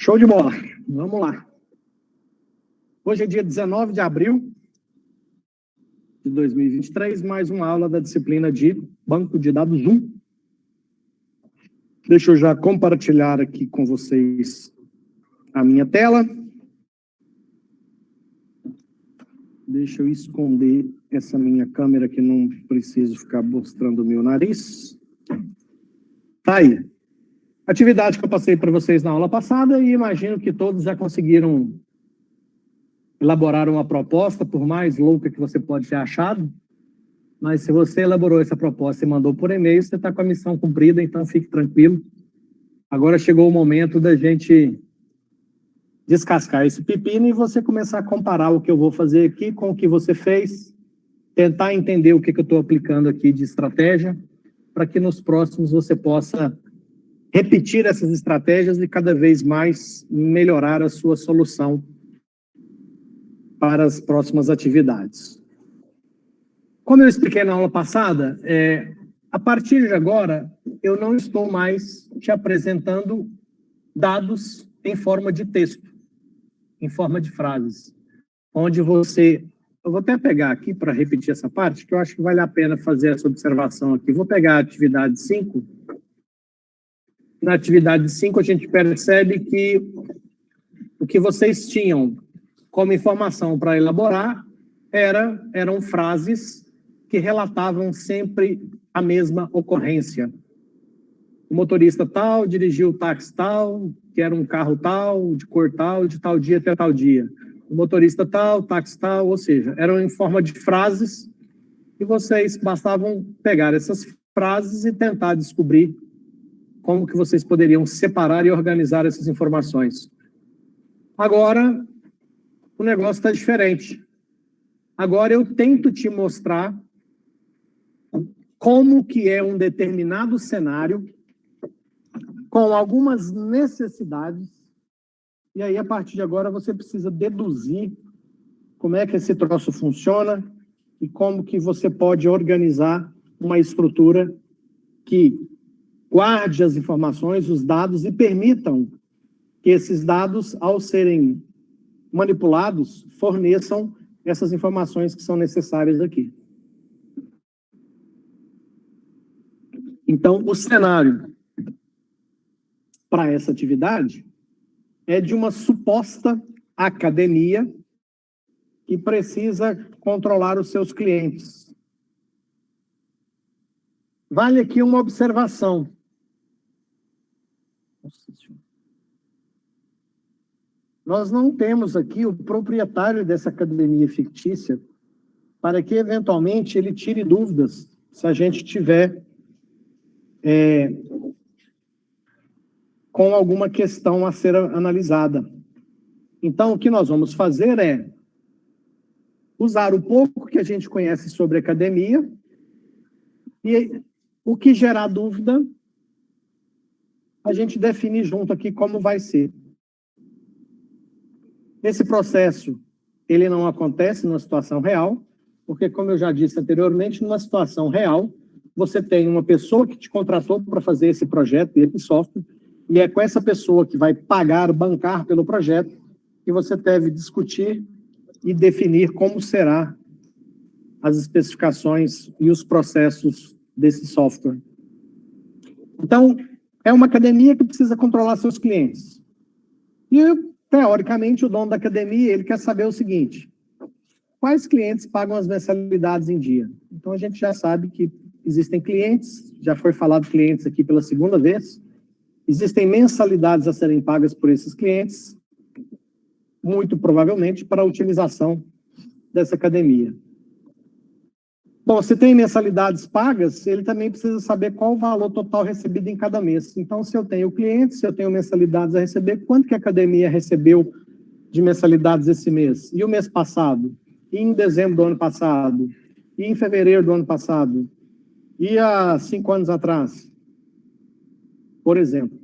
Show de bola. Vamos lá. Hoje é dia 19 de abril de 2023, mais uma aula da disciplina de Banco de Dados 1. Deixa eu já compartilhar aqui com vocês a minha tela. Deixa eu esconder essa minha câmera que não preciso ficar mostrando o meu nariz. Tá aí. Atividade que eu passei para vocês na aula passada e imagino que todos já conseguiram elaborar uma proposta, por mais louca que você pode ter achado, mas se você elaborou essa proposta e mandou por e-mail, você está com a missão cumprida, então fique tranquilo. Agora chegou o momento da gente descascar esse pepino e você começar a comparar o que eu vou fazer aqui com o que você fez, tentar entender o que eu estou aplicando aqui de estratégia, para que nos próximos você possa repetir essas estratégias e cada vez mais melhorar a sua solução para as próximas atividades. Como eu expliquei na aula passada, a partir de agora, eu não estou mais te apresentando dados em forma de texto, em forma de frases, onde você... Eu vou até pegar aqui para repetir essa parte, que eu acho que vale a pena fazer essa observação aqui. Vou pegar a atividade 5. Na atividade 5, a gente percebe que o que vocês tinham como informação para elaborar eram frases que relatavam sempre a mesma ocorrência. O motorista tal dirigiu o táxi tal, que era um carro tal, de cor tal, de tal dia até tal dia. O motorista tal, táxi tal, ou seja, eram em forma de frases e vocês bastavam pegar essas frases e tentar descobrir como que vocês poderiam separar e organizar essas informações. Agora, o negócio está diferente. Agora eu tento te mostrar como que é um determinado cenário com algumas necessidades e aí, a partir de agora, você precisa deduzir como é que esse troço funciona e como que você pode organizar uma estrutura que guarde as informações, os dados e permitam que esses dados, ao serem manipulados, forneçam essas informações que são necessárias aqui. Então, o cenário para essa atividade é de uma suposta academia que precisa controlar os seus clientes. Vale aqui uma observação. Nós não temos aqui o proprietário dessa academia fictícia para que, eventualmente, ele tire dúvidas se a gente tiver com alguma questão a ser analisada. Então, o que nós vamos fazer é usar o pouco que a gente conhece sobre academia e o que gerar dúvida, a gente define junto aqui como vai ser. Esse processo, ele não acontece numa situação real, porque, como eu já disse anteriormente, numa situação real, você tem uma pessoa que te contratou para fazer esse projeto, esse software, e é com essa pessoa que vai pagar, bancar pelo projeto, que você deve discutir e definir como será as especificações e os processos desse software. Então, é uma academia que precisa controlar seus clientes. E, teoricamente, o dono da academia, ele quer saber o seguinte: quais clientes pagam as mensalidades em dia? Então, a gente já sabe que existem clientes, já foi falado clientes aqui pela segunda vez, existem mensalidades a serem pagas por esses clientes, muito provavelmente para a utilização dessa academia. Bom, se tem mensalidades pagas, ele também precisa saber qual o valor total recebido em cada mês. Então, se eu tenho clientes, se eu tenho mensalidades a receber, quanto que a academia recebeu de mensalidades esse mês? E o mês passado? E em dezembro do ano passado? E em fevereiro do ano passado? E há 5 anos atrás? Por exemplo.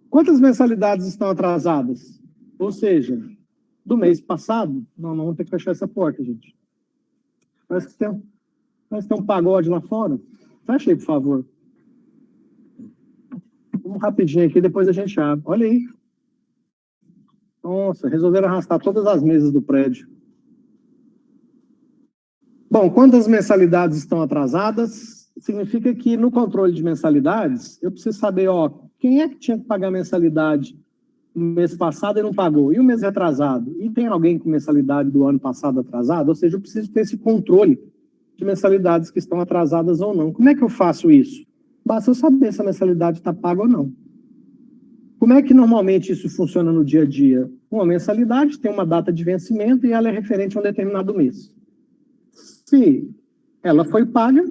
Quantas mensalidades estão atrasadas? Ou seja, do mês passado... Não vamos ter que fechar essa porta, gente. Parece que tem um pagode lá fora. Fecha aí, por favor. Vamos rapidinho aqui, depois a gente abre. Olha aí. Nossa, resolveram arrastar todas as mesas do prédio. Bom, quantas mensalidades estão atrasadas? Significa que no controle de mensalidades, eu preciso saber, quem é que tinha que pagar mensalidade no mês passado e não pagou? E o mês retrasado? E tem alguém com mensalidade do ano passado atrasado? Ou seja, eu preciso ter esse controle de mensalidades que estão atrasadas ou não. Como é que eu faço isso? Basta eu saber se a mensalidade está paga ou não. Como é que normalmente isso funciona no dia a dia? Uma mensalidade tem uma data de vencimento e ela é referente a um determinado mês. Se ela foi paga,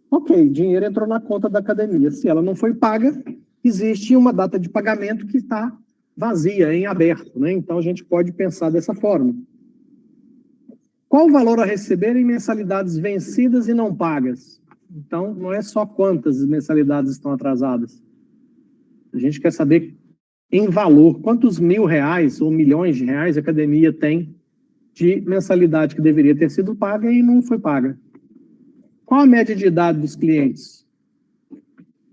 ok, dinheiro entrou na conta da academia. Se ela não foi paga, existe uma data de pagamento que está vazia, em aberto, né? Então a gente pode pensar dessa forma. Qual o valor a receber em mensalidades vencidas e não pagas? Então, não é só quantas mensalidades estão atrasadas. A gente quer saber em valor, quantos R$1.000 ou milhões de reais a academia tem de mensalidade que deveria ter sido paga e não foi paga. Qual a média de idade dos clientes?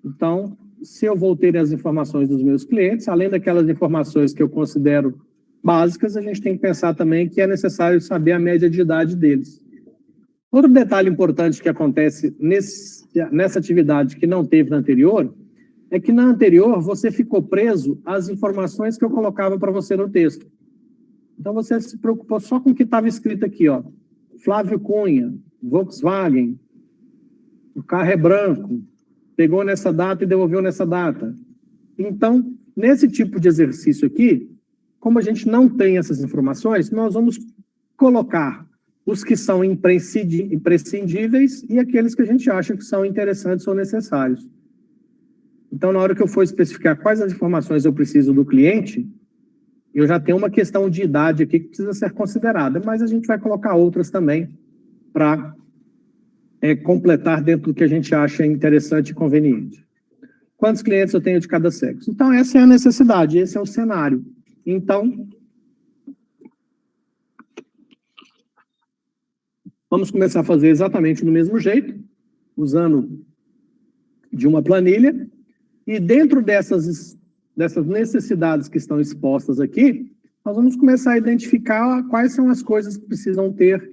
Então, se eu vou ter as informações dos meus clientes, além daquelas informações que eu considero básicas, a gente tem que pensar também que é necessário saber a média de idade deles. Outro detalhe importante que acontece nessa atividade que não teve na anterior, é que na anterior você ficou preso às informações que eu colocava para você no texto. Então você se preocupou só com o que estava escrito aqui, Flávio Cunha, Volkswagen, o carro é branco, pegou nessa data e devolveu nessa data. Então, nesse tipo de exercício aqui, como a gente não tem essas informações, nós vamos colocar os que são imprescindíveis e aqueles que a gente acha que são interessantes ou necessários. Então, na hora que eu for especificar quais as informações eu preciso do cliente, eu já tenho uma questão de idade aqui que precisa ser considerada, mas a gente vai colocar outras também para completar dentro do que a gente acha interessante e conveniente. Quantos clientes eu tenho de cada sexo? Então, essa é a necessidade, esse é o cenário. Então, vamos começar a fazer exatamente do mesmo jeito, usando de uma planilha, e dentro dessas necessidades que estão expostas aqui, nós vamos começar a identificar quais são as coisas que precisam ter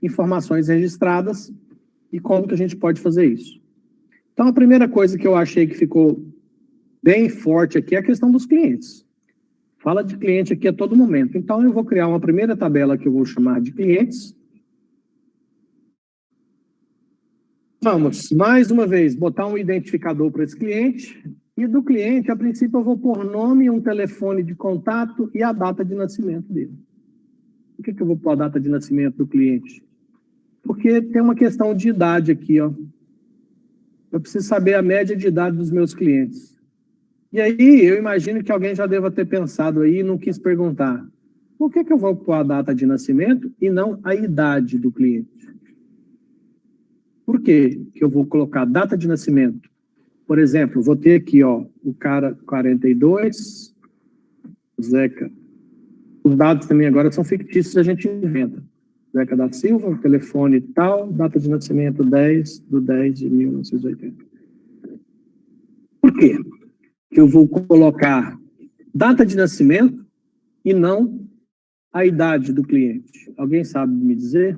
informações registradas e como que a gente pode fazer isso. Então, a primeira coisa que eu achei que ficou bem forte aqui é a questão dos clientes. Fala de cliente aqui a todo momento. Então, eu vou criar uma primeira tabela que eu vou chamar de clientes. Vamos, mais uma vez, botar um identificador para esse cliente. E do cliente, a princípio, eu vou pôr nome, um telefone de contato e a data de nascimento dele. Por que eu vou pôr a data de nascimento do cliente? Porque tem uma questão de idade aqui, Eu preciso saber a média de idade dos meus clientes. E aí, eu imagino que alguém já deva ter pensado aí e não quis perguntar. Por que eu vou pôr a data de nascimento e não a idade do cliente? Por que eu vou colocar data de nascimento? Por exemplo, vou ter aqui, o cara 42, Zeca. Os dados também agora são fictícios, a gente inventa. Zeca da Silva, telefone tal, data de nascimento 10/10/1980. Por quê? Que eu vou colocar data de nascimento e não a idade do cliente. Alguém sabe me dizer?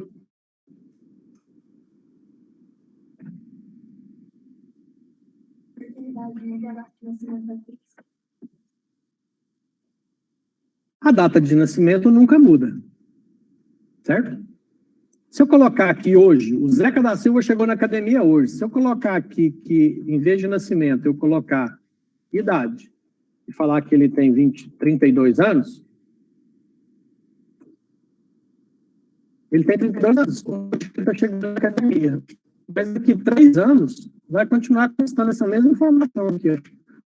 A data de nascimento nunca muda, certo? Se eu colocar aqui hoje, o Zeca da Silva chegou na academia hoje, se eu colocar aqui que, em vez de nascimento, eu colocar idade e falar que ele tem 32 anos, ele tem 32 anos, quando ele está chegando na academia. Mas daqui 3 anos, vai continuar constando essa mesma informação aqui.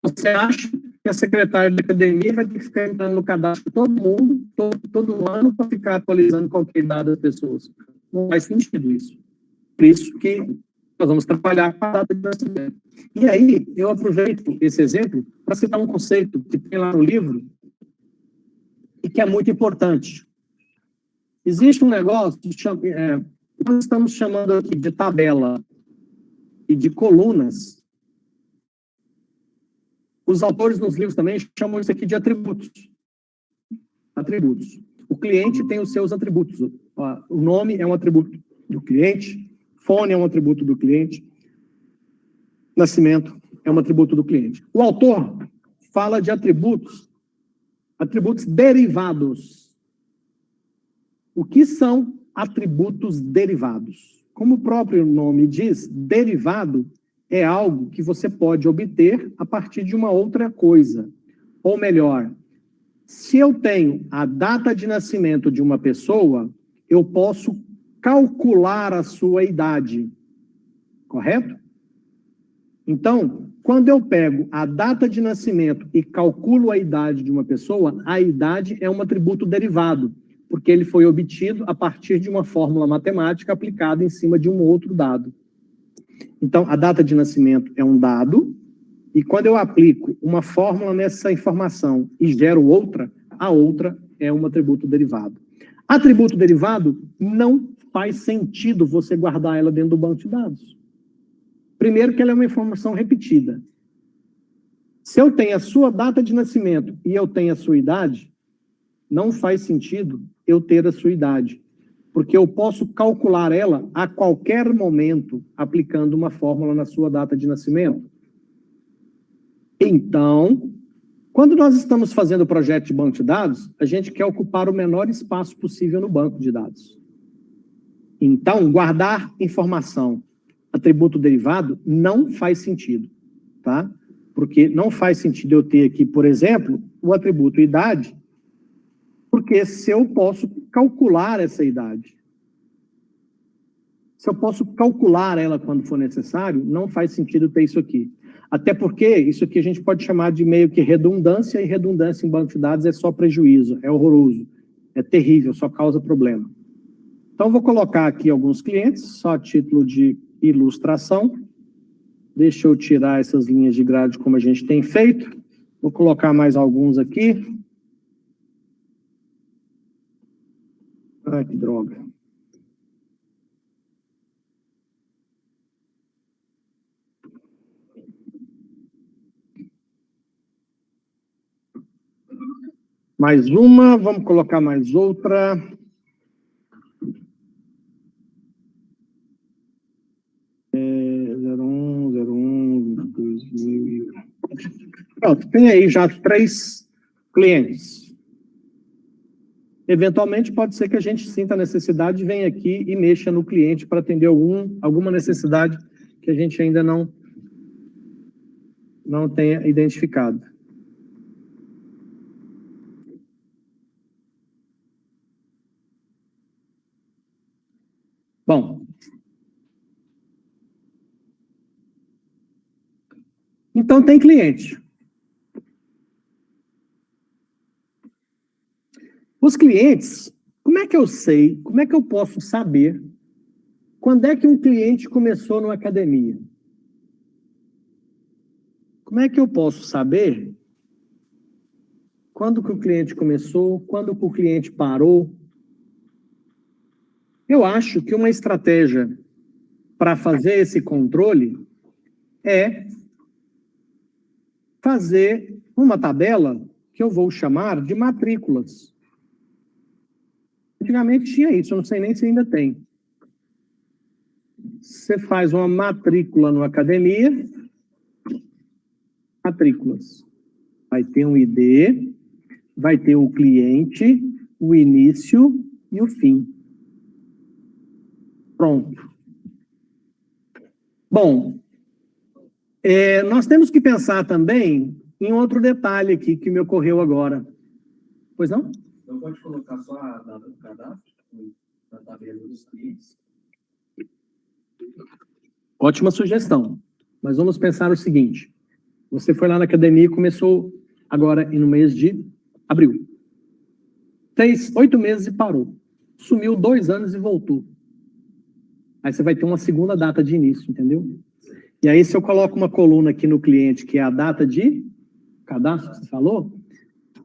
Você acha que a secretária da academia vai ter que ficar entrando no cadastro de todo mundo, todo ano, para ficar atualizando qualquer dado das pessoas? Não faz sentido isso. Por isso que nós vamos trabalhar com a data de nascimento. E aí, eu aproveito esse exemplo para citar um conceito que tem lá no livro e que é muito importante. Existe um negócio que nós estamos chamando aqui de tabela e de colunas. Os autores nos livros também chamam isso aqui de atributos. Atributos. O cliente tem os seus atributos. O nome é um atributo do cliente, fone é um atributo do cliente, nascimento é um atributo do cliente. O autor fala de atributos derivados. O que são atributos derivados? Como o próprio nome diz, derivado é algo que você pode obter a partir de uma outra coisa. Ou melhor, se eu tenho a data de nascimento de uma pessoa, eu posso calcular a sua idade. Correto? Então, quando eu pego a data de nascimento e calculo a idade de uma pessoa, a idade é um atributo derivado, porque ele foi obtido a partir de uma fórmula matemática aplicada em cima de um outro dado. Então, a data de nascimento é um dado, e quando eu aplico uma fórmula nessa informação e gero outra, a outra é um atributo derivado. Atributo derivado não faz sentido você guardar ela dentro do banco de dados. Primeiro que ela é uma informação repetida. Se eu tenho a sua data de nascimento e eu tenho a sua idade, não faz sentido eu ter a sua idade, porque eu posso calcular ela a qualquer momento aplicando uma fórmula na sua data de nascimento. Então, quando nós estamos fazendo o projeto de banco de dados, a gente quer ocupar o menor espaço possível no banco de dados. Então, guardar informação, atributo derivado, não faz sentido, tá? Porque não faz sentido eu ter aqui, por exemplo, o atributo idade, porque se eu posso calcular essa idade, se eu posso calcular ela quando for necessário, não faz sentido ter isso aqui. Até porque isso aqui a gente pode chamar de meio que redundância, e redundância em banco de dados é só prejuízo, é horroroso, é terrível, só causa problema. Então, vou colocar aqui alguns clientes, só a título de ilustração. Deixa eu tirar essas linhas de grade como a gente tem feito. Vou colocar mais alguns aqui. Ai, que droga. Mais uma, vamos colocar mais outra. Pronto, tem aí já 3 clientes. Eventualmente, pode ser que a gente sinta a necessidade de vir aqui e mexa no cliente para atender alguma necessidade que a gente ainda não tenha identificado. Bom, então tem cliente. Os clientes, como é que eu sei, como é que eu posso saber quando é que um cliente começou numa academia? Como é que eu posso saber quando que o cliente começou, quando que o cliente parou? Eu acho que uma estratégia para fazer esse controle é fazer uma tabela que eu vou chamar de matrículas. Antigamente tinha isso, eu não sei nem se ainda tem. Você faz uma matrícula na academia, matrículas. Vai ter um ID, vai ter o cliente, o início e o fim. Pronto. Bom, nós temos que pensar também em outro detalhe aqui que me ocorreu agora. Pois não? Não pode colocar só a data do cadastro na tabela dos clientes? Ótima sugestão. Mas vamos pensar o seguinte. Você foi lá na academia e começou agora no mês de abril. 8 meses e parou. Sumiu 2 anos e voltou. Aí você vai ter uma segunda data de início, entendeu? E aí, se eu coloco uma coluna aqui no cliente, que é a data de cadastro, que você falou,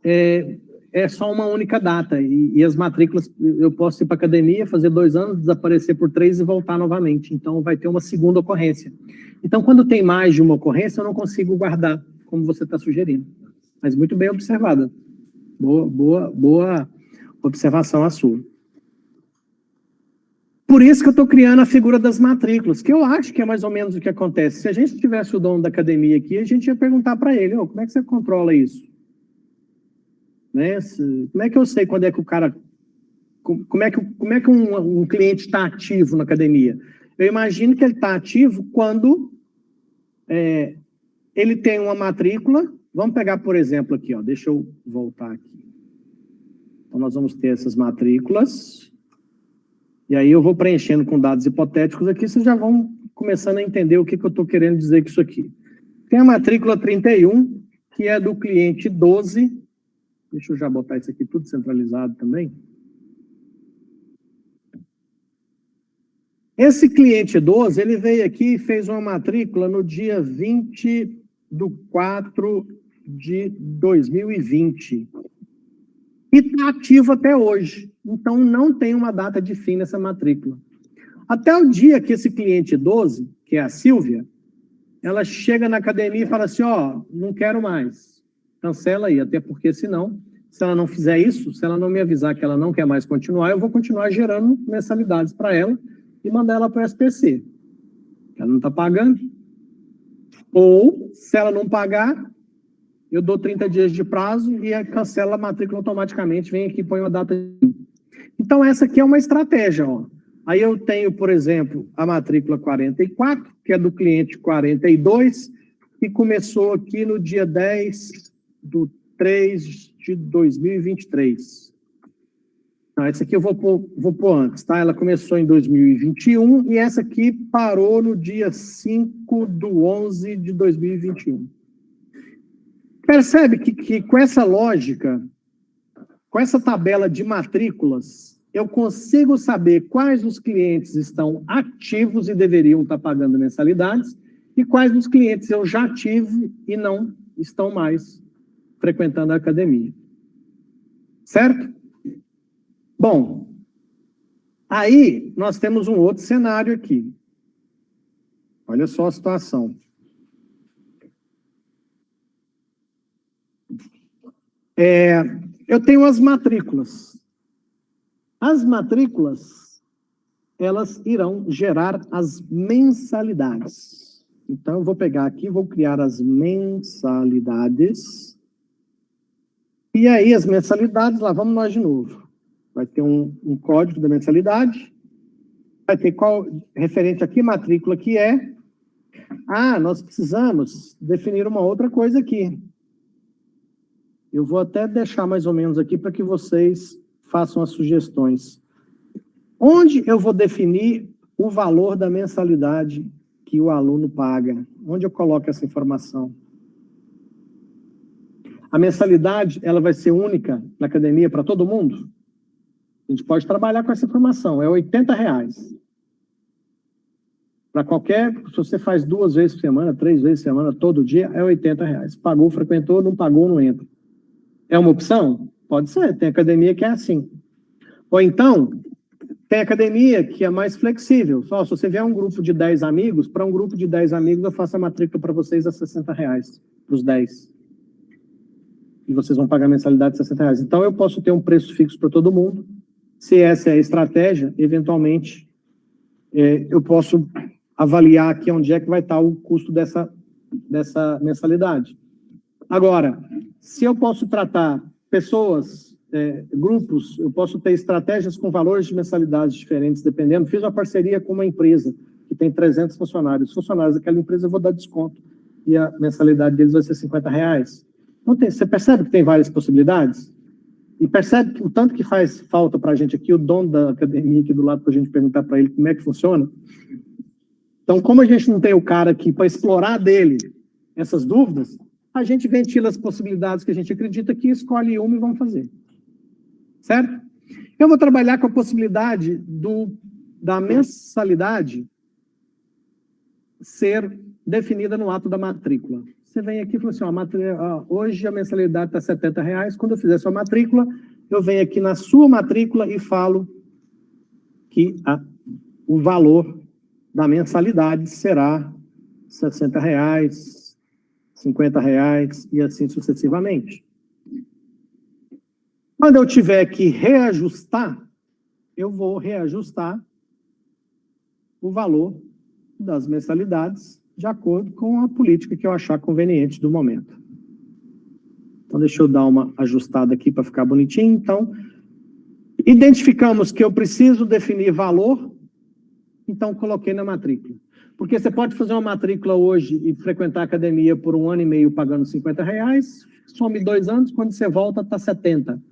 é só uma única data. E as matrículas, eu posso ir para a academia, fazer 2 anos, desaparecer por 3 e voltar novamente. Então, vai ter uma segunda ocorrência. Então, quando tem mais de uma ocorrência, eu não consigo guardar, como você está sugerindo. Mas muito bem observada. Boa observação a sua. Por isso que eu estou criando a figura das matrículas, que eu acho que é mais ou menos o que acontece. Se a gente tivesse o dono da academia aqui, a gente ia perguntar para ele, como é que você controla isso? Né? Como é que eu sei quando é que o cara... Como é que um cliente está ativo na academia? Eu imagino que ele está ativo quando ele tem uma matrícula. Vamos pegar, por exemplo, aqui, deixa eu voltar aqui. Então, nós vamos ter essas matrículas. E aí eu vou preenchendo com dados hipotéticos aqui, vocês já vão começando a entender o que eu estou querendo dizer com isso aqui. Tem a matrícula 31, que é do cliente 12. Deixa eu já botar isso aqui tudo centralizado também. Esse cliente 12, ele veio aqui e fez uma matrícula no dia 20/4/2020. E está ativo até hoje. Então, não tem uma data de fim nessa matrícula. Até o dia que esse cliente 12, que é a Silvia, ela chega na academia e fala assim, não quero mais. Cancela aí, até porque senão, se ela não fizer isso, se ela não me avisar que ela não quer mais continuar, eu vou continuar gerando mensalidades para ela e mandar ela para o SPC. Ela não está pagando. Ou, se ela não pagar, eu dou 30 dias de prazo e cancela a matrícula automaticamente, vem aqui e põe uma data. Então, essa aqui é uma estratégia. Aí eu tenho, por exemplo, a matrícula 44, que é do cliente 42, que começou aqui no dia 10/3/2023. Não, essa aqui eu vou pôr antes, tá? Ela começou em 2021 e essa aqui parou no dia 5/11/2021. Percebe que com essa lógica, com essa tabela de matrículas, eu consigo saber quais os clientes estão ativos e deveriam estar pagando mensalidades e quais dos clientes eu já tive e não estão mais frequentando a academia. Certo? Bom, aí nós temos um outro cenário aqui. Olha só a situação. Eu tenho as matrículas. As matrículas, elas irão gerar as mensalidades. Então, eu vou pegar aqui, vou criar as mensalidades. E aí, as mensalidades, lá vamos nós de novo. Vai ter um código da mensalidade. Vai ter qual referente a que matrícula que é. Nós precisamos definir uma outra coisa aqui. Eu vou até deixar mais ou menos aqui para que vocês façam as sugestões. Onde eu vou definir o valor da mensalidade que o aluno paga? Onde eu coloco essa informação? A mensalidade, ela vai ser única na academia para todo mundo? A gente pode trabalhar com essa informação, é R$80. Para qualquer, se você faz 2 vezes por semana, 3 vezes por semana, todo dia, é R$80. Pagou, frequentou, não pagou, não entra. É uma opção? Pode ser, tem academia que é assim. Ou então, tem academia que é mais flexível. Só se você vier um grupo de 10 amigos, para um grupo de 10 amigos, eu faço a matrícula para vocês a R$60, para os 10. E vocês vão pagar mensalidade de R$60. Então, eu posso ter um preço fixo para todo mundo. Se essa é a estratégia, eventualmente, eu posso avaliar aqui onde é que vai estar o custo dessa mensalidade. Agora, se eu posso tratar pessoas, grupos, eu posso ter estratégias com valores de mensalidades diferentes, dependendo. Fiz uma parceria com uma empresa que tem 300 funcionários. Os funcionários daquela empresa eu vou dar desconto e a mensalidade deles vai ser R$50. Então, você percebe que tem várias possibilidades? E percebe que o tanto que faz falta para a gente aqui, o dono da academia aqui do lado, para a gente perguntar para ele como é que funciona. Então, como a gente não tem o cara aqui para explorar dele essas dúvidas, a gente ventila as possibilidades que a gente acredita que escolhe uma e vamos fazer. Certo? Eu vou trabalhar com a possibilidade da mensalidade ser definida no ato da matrícula. Você vem aqui e fala assim, hoje a mensalidade está R$70. Quando eu fizer sua matrícula, eu venho aqui na sua matrícula e falo que o valor da mensalidade será R$60, R$50 e assim sucessivamente. Quando eu tiver que reajustar, eu vou reajustar o valor das mensalidades de acordo com a política que eu achar conveniente do momento. Então, deixa eu dar uma ajustada aqui para ficar bonitinho. Então, identificamos que eu preciso definir valor, então coloquei na matrícula. Porque você pode fazer uma matrícula hoje e frequentar a academia por 1 ano e meio pagando R$50, some 2 anos, quando você volta está 70.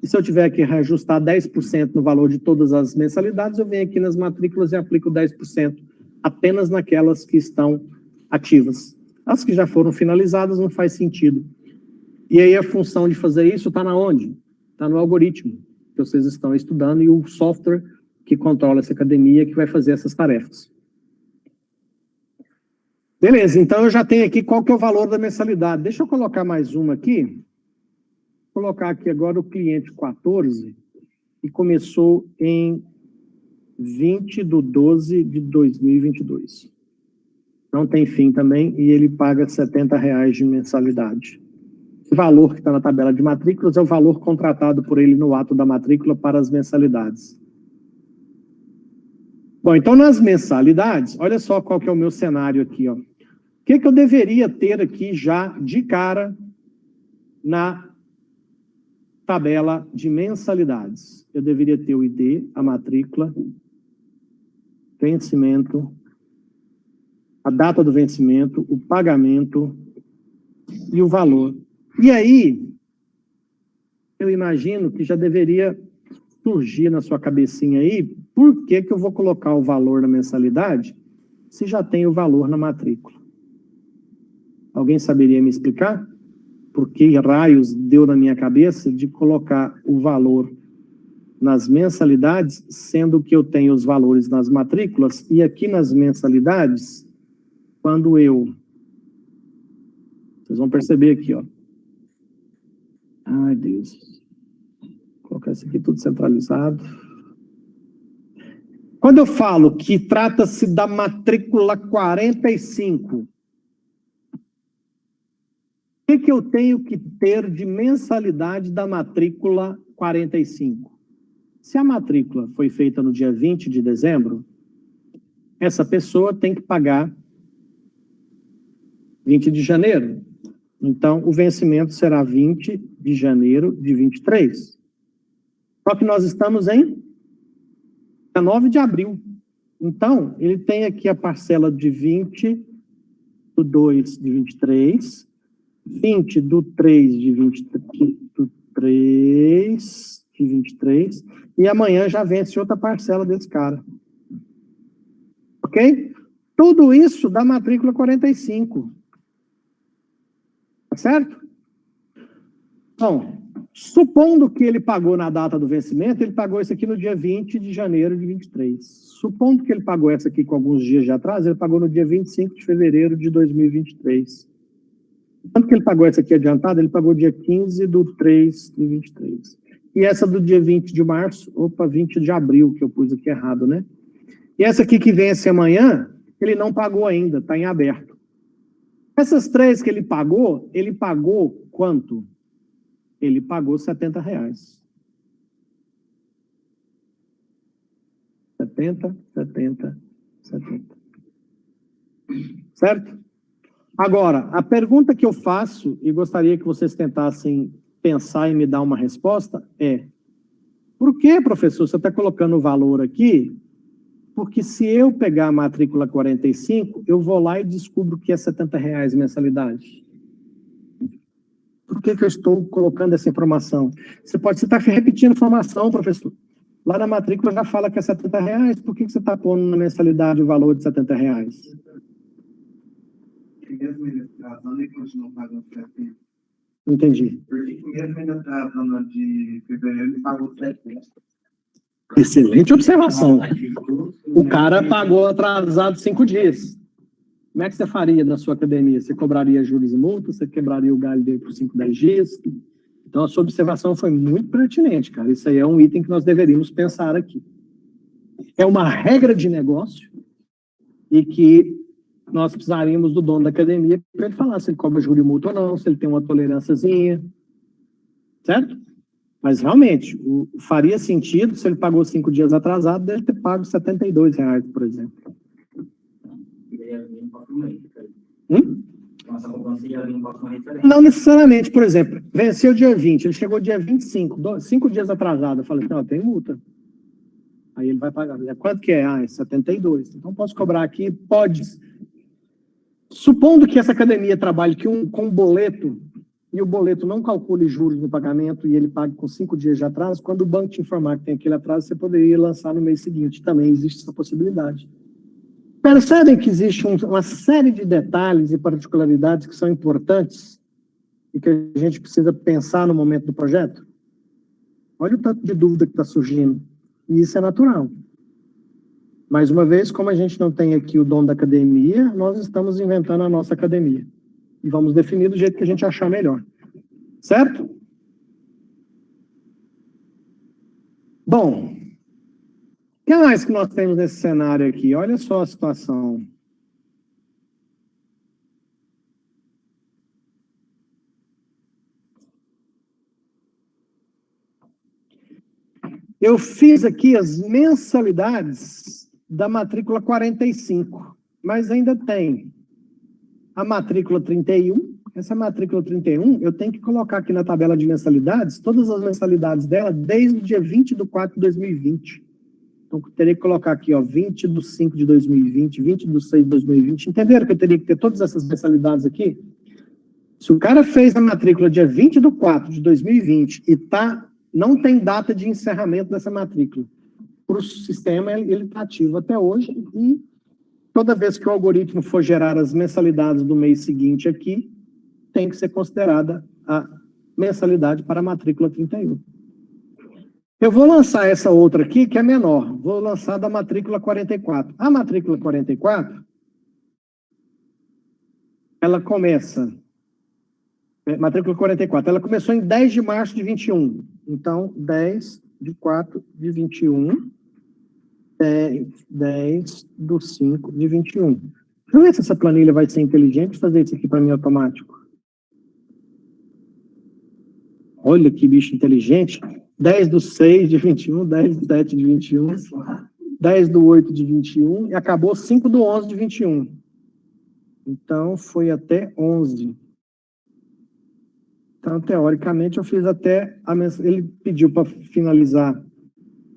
E se eu tiver que reajustar 10% no valor de todas as mensalidades, eu venho aqui nas matrículas e aplico 10% apenas naquelas que estão ativas. As que já foram finalizadas não faz sentido. E aí a função de fazer isso está na onde? Está no algoritmo que vocês estão estudando e o software que controla essa academia que vai fazer essas tarefas. Beleza, então eu já tenho aqui qual que é o valor da mensalidade. Deixa eu colocar mais uma aqui. Vou colocar aqui agora o cliente 14, que começou em 20/12/2022. Não tem fim também, e ele paga R$70 de mensalidade. O valor que está na tabela de matrículas é o valor contratado por ele no ato da matrícula para as mensalidades. Bom, então nas mensalidades, olha só qual que é o meu cenário aqui, ó. O que eu deveria ter aqui já de cara na tabela de mensalidades? Eu deveria ter o ID, a matrícula, vencimento, a data do vencimento, o pagamento e o valor. E aí, eu imagino que já deveria surgir na sua cabecinha aí, por que eu vou colocar o valor na mensalidade se já tem o valor na matrícula? Alguém saberia me explicar? Por que raios deu na minha cabeça de colocar o valor nas mensalidades, sendo que eu tenho os valores nas matrículas, e aqui nas mensalidades, quando eu... Vocês vão perceber aqui, ó. Ai, Deus. Vou colocar isso aqui tudo centralizado. Quando eu falo que trata-se da matrícula 45, o que eu tenho que ter de mensalidade da matrícula 45? Se a matrícula foi feita no dia 20 de dezembro, essa pessoa tem que pagar 20 de janeiro. Então, o vencimento será 20 de janeiro de 23. Só que nós estamos em 19 de abril. Então, ele tem aqui a parcela de 20/2 de 23, 20/3 de 23, e amanhã já vence outra parcela desse cara. Ok? Tudo isso da matrícula 45. Tá certo? Bom, supondo que ele pagou na data do vencimento, ele pagou isso aqui no dia 20 de janeiro de 23. Supondo que ele pagou essa aqui com alguns dias de atraso, ele pagou no dia 25 de fevereiro de 2023. Quanto que ele pagou essa aqui adiantada? Ele pagou dia 15/3 de 23. E essa do dia 20 de março, 20 de abril, que eu pus aqui errado, né? E essa aqui que vence amanhã, ele não pagou ainda, está em aberto. Essas três que ele pagou quanto? Ele pagou R$70. 70. Certo? Agora, a pergunta que eu faço, e gostaria que vocês tentassem pensar e me dar uma resposta, é: por que, professor, você está colocando o valor aqui? Porque se eu pegar a matrícula 45, eu vou lá e descubro que é R$70 mensalidade. Por que eu estou colocando essa informação? Você estar repetindo informação, professor. Lá na matrícula já fala que é R$70, por que você está pondo na mensalidade o valor de R$70? Mesmo ele atrasando, ele continua pagando 70. Entendi. Porque mesmo ele atrasando de fevereiro, ele pagou 70. Excelente observação. O cara pagou atrasado 5 dias. Como é que você faria na sua academia? Você cobraria juros e multas? Você quebraria o galho dele por 5, 10 dias? Então, a sua observação foi muito pertinente, cara. Isso aí é um item que nós deveríamos pensar aqui. É uma regra de negócio e que nós precisaríamos do dono da academia para ele falar se ele cobra juro e multa ou não, se ele tem uma tolerânciazinha. Certo? Mas, realmente, faria sentido, se ele pagou 5 dias atrasado, dele ter pago R$72, por exemplo. E aí ia vir um próximo mês. Nossa cobrança ia vir um próximo mês diferente. Não necessariamente, por exemplo, venceu dia 20, ele chegou dia 25, 5 dias atrasado, eu falei, não, tem multa. Aí ele vai pagar. Quanto que é? É 72. Então, posso cobrar aqui? Pode. Supondo que essa academia trabalhe com um boleto, e o boleto não calcule juros no pagamento, e ele pague com 5 dias de atraso, quando o banco te informar que tem aquele atraso, você poderia lançar no mês seguinte. Também existe essa possibilidade. Percebem que existe uma série de detalhes e particularidades que são importantes e que a gente precisa pensar no momento do projeto? Olha o tanto de dúvida que está surgindo. E isso é natural. Mais uma vez, como a gente não tem aqui o dono da academia, nós estamos inventando a nossa academia. E vamos definir do jeito que a gente achar melhor. Certo? Bom, o que mais que nós temos nesse cenário aqui? Olha só a situação. Eu fiz aqui as mensalidades da matrícula 45, mas ainda tem a matrícula 31. Essa matrícula 31, eu tenho que colocar aqui na tabela de mensalidades, todas as mensalidades dela, desde o dia 20 de 4 de 2020. Então, eu teria que colocar aqui, ó, 20 de 5 de 2020, 20 de 6 de 2020. Entenderam que eu teria que ter todas essas mensalidades aqui? Se o cara fez a matrícula dia 20 de 4 de 2020 e não tem data de encerramento dessa matrícula, para o sistema ele está ativo até hoje, e toda vez que o algoritmo for gerar as mensalidades do mês seguinte aqui, tem que ser considerada a mensalidade para a matrícula 31. Eu vou lançar essa outra aqui, que é menor. Vou lançar da matrícula 44. A matrícula 44, ela começa... Matrícula 44, ela começou em 10 de março de 21. Então, 10 de 4 de 21, 10 do 5 de 21. Deixa eu ver se essa planilha vai ser inteligente e fazer isso aqui para mim automático. Olha que bicho inteligente. 10 do 6 de 21, 10 do 7 de 21, 10 do 8 de 21 e acabou 5 do 11 de 21. Então, foi até 11. Então, teoricamente, eu fiz até... Ele pediu para finalizar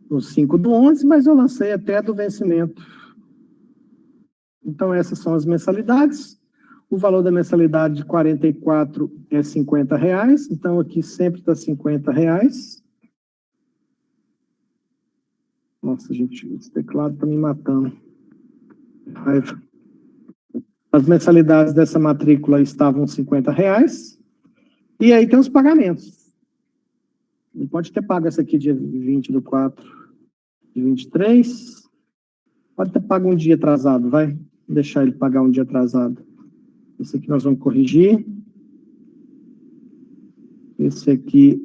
no 5 do 11, mas eu lancei até do vencimento. Então, essas são as mensalidades. O valor da mensalidade de 44 é R$50. Então, aqui sempre está R$50. Nossa, gente, esse teclado está me matando. As mensalidades dessa matrícula estavam R$50. E aí tem os pagamentos. Ele pode ter pago essa aqui dia 20 do 4 de 23. Pode ter pago um dia atrasado, vai? Vou deixar ele pagar um dia atrasado. Esse aqui nós vamos corrigir. Esse aqui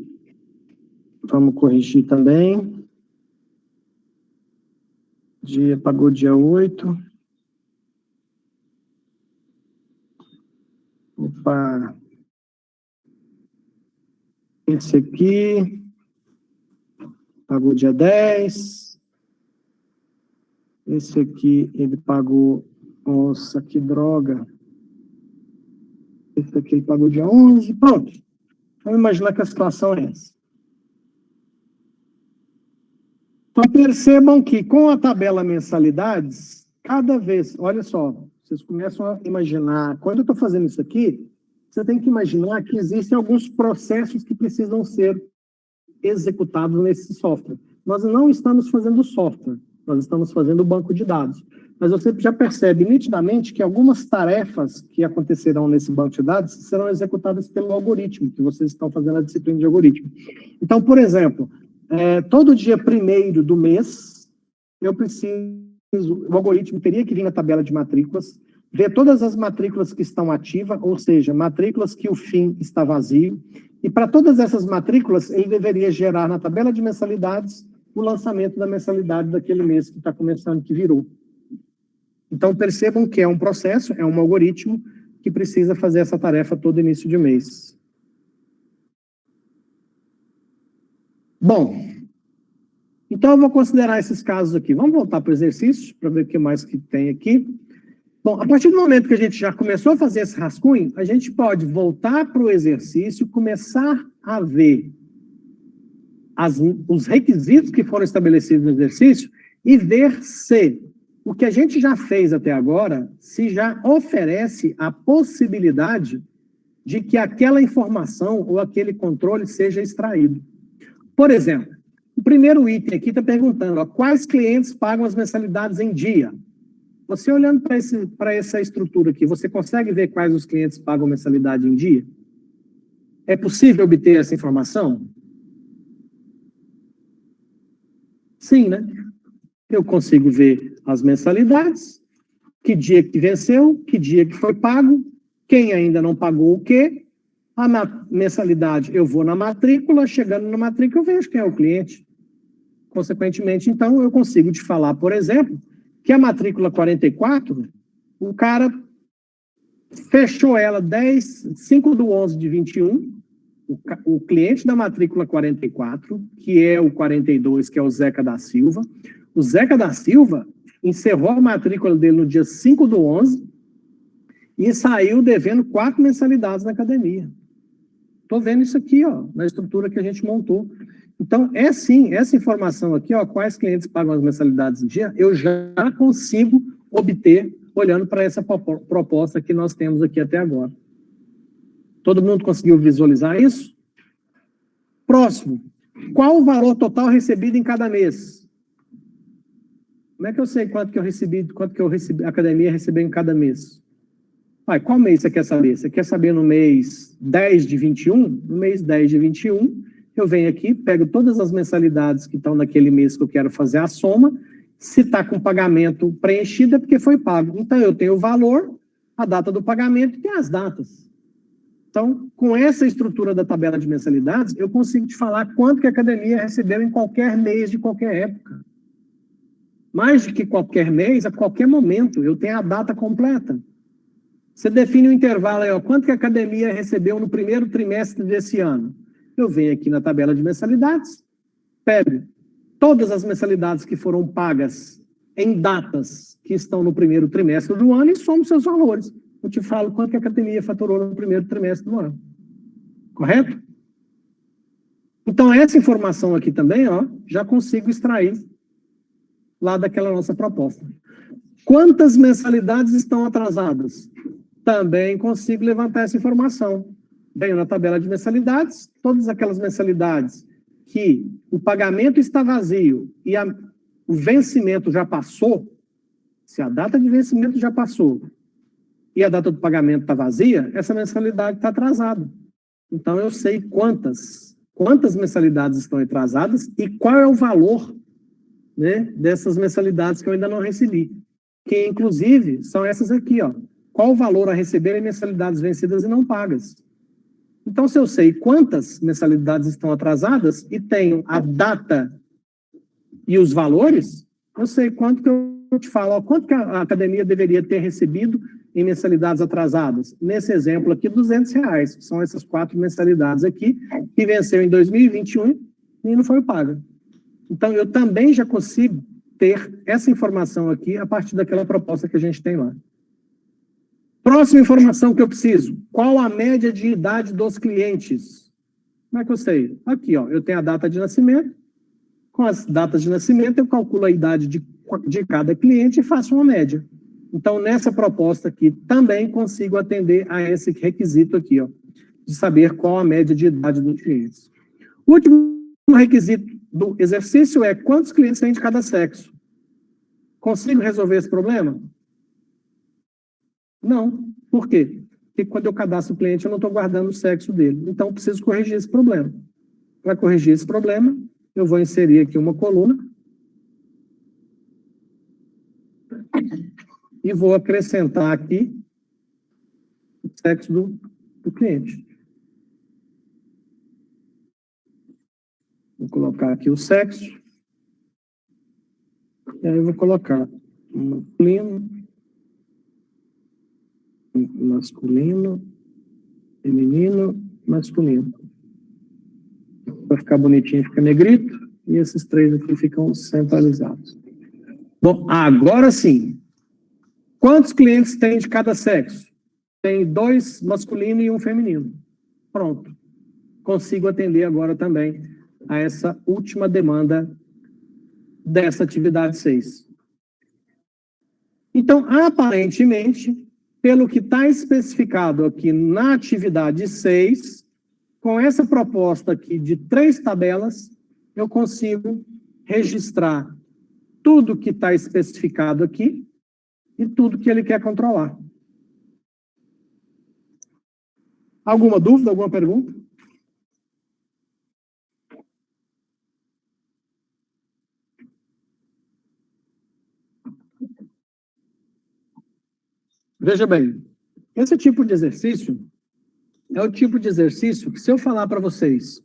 vamos corrigir também. Pagou dia 8. Opa. Esse aqui pagou dia 10. Esse aqui ele pagou... Nossa, que droga. Esse aqui ele pagou dia 11. Pronto. Vamos imaginar que a situação é essa. Então, percebam que com a tabela mensalidades, cada vez... Olha só, vocês começam a imaginar... Quando eu estou fazendo isso aqui, você tem que imaginar que existem alguns processos que precisam ser executados nesse software. Nós não estamos fazendo software, nós estamos fazendo o banco de dados. Mas você já percebe nitidamente que algumas tarefas que acontecerão nesse banco de dados serão executadas pelo algoritmo, que vocês estão fazendo a disciplina de algoritmo. Então, por exemplo, todo dia 1º do mês, o algoritmo teria que vir na tabela de matrículas, ver todas as matrículas que estão ativas, ou seja, matrículas que o fim está vazio, e para todas essas matrículas, ele deveria gerar na tabela de mensalidades o lançamento da mensalidade daquele mês que está começando, que virou. Então, percebam que é um processo, é um algoritmo que precisa fazer essa tarefa todo início de mês. Bom, então eu vou considerar esses casos aqui. Vamos voltar para o exercício, para ver o que mais que tem aqui. Bom, a partir do momento que a gente já começou a fazer esse rascunho, a gente pode voltar para o exercício, começar a ver os requisitos que foram estabelecidos no exercício e ver se o que a gente já fez até agora, se já oferece a possibilidade de que aquela informação ou aquele controle seja extraído. Por exemplo, o primeiro item aqui está perguntando, ó, quais clientes pagam as mensalidades em dia? Você olhando para essa estrutura aqui, você consegue ver quais os clientes pagam mensalidade em dia? É possível obter essa informação? Sim, né? Eu consigo ver as mensalidades, que dia que venceu, que dia que foi pago, quem ainda não pagou o quê, a mensalidade, eu vou na matrícula, chegando na matrícula eu vejo quem é o cliente. Consequentemente, então, eu consigo te falar, por exemplo, que a matrícula 44, o cara fechou ela 5/11/21, o cliente da matrícula 44, que é o 42, que é o Zeca da Silva. O Zeca da Silva encerrou a matrícula dele no dia 5/11 e saiu devendo 4 mensalidades na academia. Estou vendo isso aqui, ó, na estrutura que a gente montou. Então, é sim, essa informação aqui, ó, quais clientes pagam as mensalidades em dia, eu já consigo obter olhando para essa proposta que nós temos aqui até agora. Todo mundo conseguiu visualizar isso? Próximo. Qual o valor total recebido em cada mês? Como é que eu sei quanto que a academia recebeu em cada mês? Qual mês você quer saber? Você quer saber no mês 10 de 21? No mês 10 de 21, eu venho aqui, pego todas as mensalidades que estão naquele mês que eu quero fazer a soma. Se está com pagamento preenchido, é porque foi pago. Então, eu tenho o valor, a data do pagamento e as datas. Então, com essa estrutura da tabela de mensalidades, eu consigo te falar quanto que a academia recebeu em qualquer mês de qualquer época. Mais do que qualquer mês, a qualquer momento, eu tenho a data completa. Você define um intervalo aí, ó, quanto que a academia recebeu no primeiro trimestre desse ano. Eu venho aqui na tabela de mensalidades, pego todas as mensalidades que foram pagas em datas que estão no primeiro trimestre do ano e somo seus valores. Eu te falo quanto que a academia faturou no primeiro trimestre do ano. Correto? Então, essa informação aqui também, ó, já consigo extrair lá daquela nossa proposta. Quantas mensalidades estão atrasadas? Também consigo levantar essa informação. Venho na tabela de mensalidades, todas aquelas mensalidades que o pagamento está vazio e o vencimento já passou, se a data de vencimento já passou e a data do pagamento está vazia, essa mensalidade está atrasada. Então, eu sei quantas mensalidades estão atrasadas e qual é o valor, né, dessas mensalidades que eu ainda não recebi. Que, inclusive, são essas aqui, ó. Qual o valor a receber em mensalidades vencidas e não pagas? Então, se eu sei quantas mensalidades estão atrasadas e tenho a data e os valores, eu sei quanto que eu te falo, ó, quanto que a academia deveria ter recebido em mensalidades atrasadas. Nesse exemplo aqui, R$200. São essas 4 mensalidades aqui, que venceu em 2021 e não foi paga. Então, eu também já consigo ter essa informação aqui a partir daquela proposta que a gente tem lá. Próxima informação que eu preciso. Qual a média de idade dos clientes? Como é que eu sei? Aqui, ó, eu tenho a data de nascimento. Com as datas de nascimento, eu calculo a idade de cada cliente e faço uma média. Então, nessa proposta aqui, também consigo atender a esse requisito aqui, ó, de saber qual a média de idade dos clientes. O último requisito do exercício é quantos clientes tem de cada sexo. Consigo resolver esse problema? Não. Por quê? Porque quando eu cadastro o cliente, eu não estou guardando o sexo dele. Então, eu preciso corrigir esse problema. Para corrigir esse problema, eu vou inserir aqui uma coluna e vou acrescentar aqui o sexo do cliente. Vou colocar aqui o sexo. E aí eu vou colocar masculino, feminino, masculino. para ficar bonitinho, fica negrito, e esses 3 aqui ficam centralizados. Bom, agora sim. Quantos clientes tem de cada sexo? Tem 2 masculinos e 1 feminino. Pronto. Consigo atender agora também a essa última demanda dessa atividade 6. Então, aparentemente, pelo que está especificado aqui na atividade 6, com essa proposta aqui de 3 tabelas, eu consigo registrar tudo que está especificado aqui e tudo que ele quer controlar. Alguma dúvida, alguma pergunta? Veja bem, esse tipo de exercício é o tipo de exercício que, se eu falar para vocês,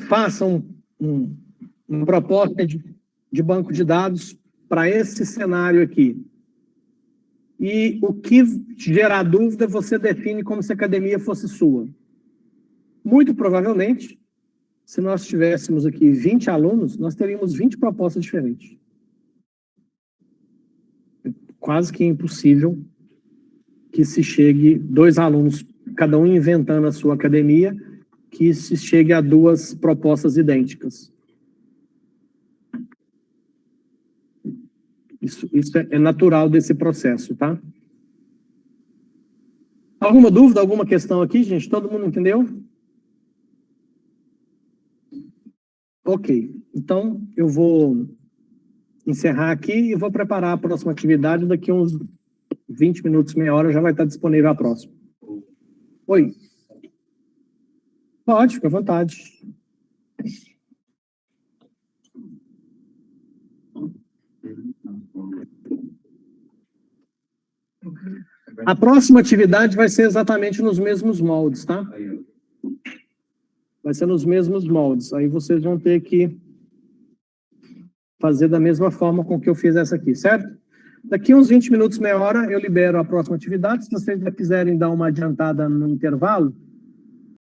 façam uma proposta de banco de dados para esse cenário aqui. E o que gerar dúvida, você define como se a academia fosse sua. Muito provavelmente, se nós tivéssemos aqui 20 alunos, nós teríamos 20 propostas diferentes. É quase que impossível que se chegue 2 alunos, cada um inventando a sua academia, que se chegue a 2 propostas idênticas. Isso é natural desse processo, tá? Alguma dúvida, alguma questão aqui, gente? Todo mundo entendeu? Ok. Então, eu vou encerrar aqui e vou preparar a próxima atividade. Daqui uns 20 minutos, meia hora, já vai estar disponível a próxima. Oi. Pode, fica à vontade. A próxima atividade vai ser exatamente nos mesmos moldes, tá? Vai ser nos mesmos moldes. Aí vocês vão ter que fazer da mesma forma com que eu fiz essa aqui, certo? Daqui uns 20 minutos, meia hora, eu libero a próxima atividade. Se vocês já quiserem dar uma adiantada no intervalo,